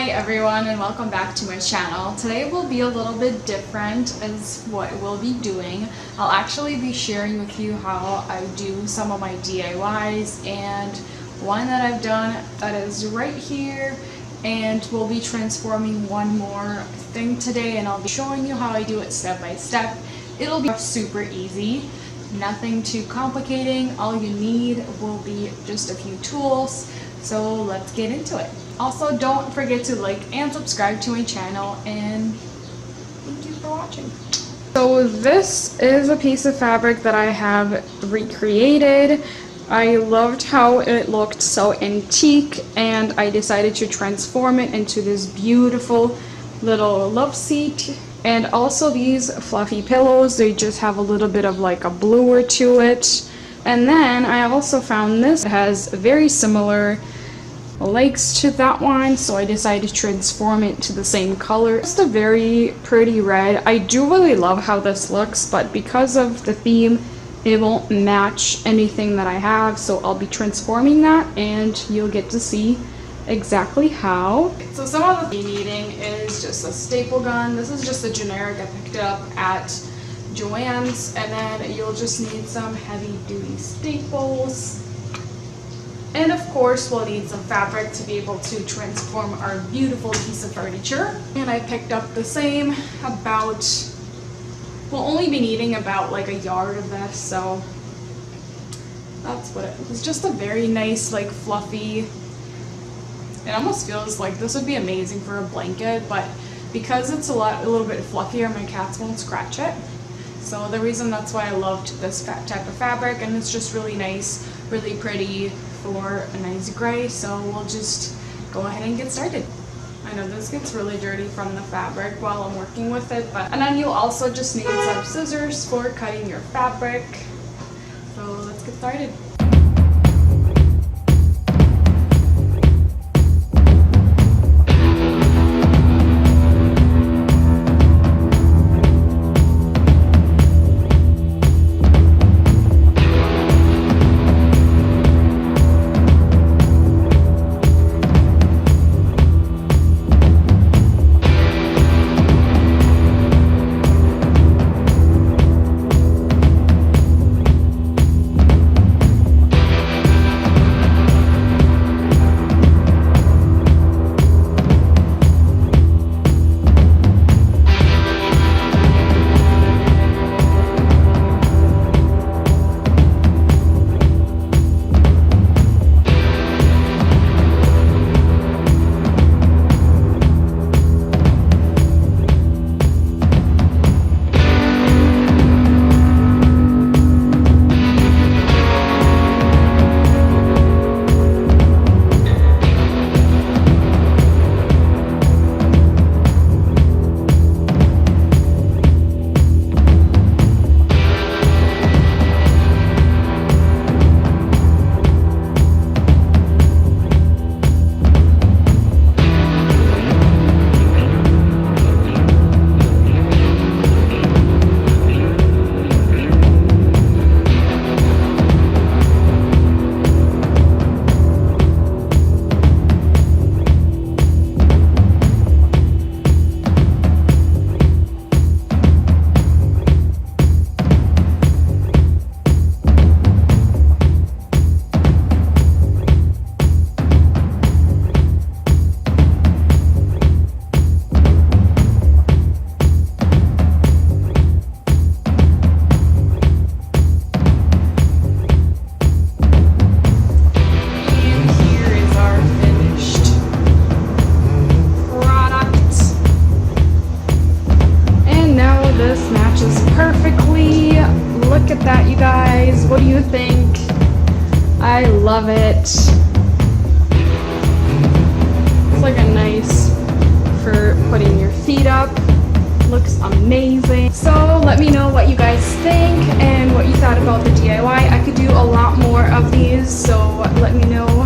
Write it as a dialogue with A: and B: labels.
A: Hi everyone and welcome back to my channel. Today will be a little bit different as what we'll be doing. I'll actually be sharing with you how I do some of my DIYs, and one that I've done that is right here, and we'll be transforming one more thing today, and I'll be showing you how I do it step by step. It'll be super easy, nothing too complicating. All you need will be just a few tools. So let's get into it. Also, don't forget to like and subscribe to my channel, and thank you for watching. So this is a piece of fabric that I have recreated. I loved how it looked so antique, and I decided to transform it into this beautiful little love seat. And also these fluffy pillows, they just have a little bit of like a bluer to it. And then I also found this. It has very similar legs to that one, so I decided to transform it to the same color. Just a very pretty red. I do really love how this looks, but because of the theme, it won't match anything that I have, so I'll be transforming that and you'll get to see exactly how. So some of the needing is just a staple gun. This is just a generic. I picked it up at Joann's, and then you'll just need some heavy duty staples. And of course, we'll need some fabric to be able to transform our beautiful piece of furniture. And I picked up the same, we'll only be needing about like a yard of this, so that's what it was. Just a very nice, like fluffy, it almost feels like this would be amazing for a blanket, but because it's a little bit fluffier, my cats won't scratch it. So the reason that's why I loved this type of fabric, and it's just really nice, really pretty for a nice gray. So we'll just go ahead and get started. I know this gets really dirty from the fabric while I'm working with it, and then you'll also just need some scissors for cutting your fabric. So let's get started. Perfectly. Look at that, you guys. What do you think? I love it. It's like a nice for putting your feet up. Looks amazing. So let me know what you guys think and what you thought about the DIY. I could do a lot more of these, so let me know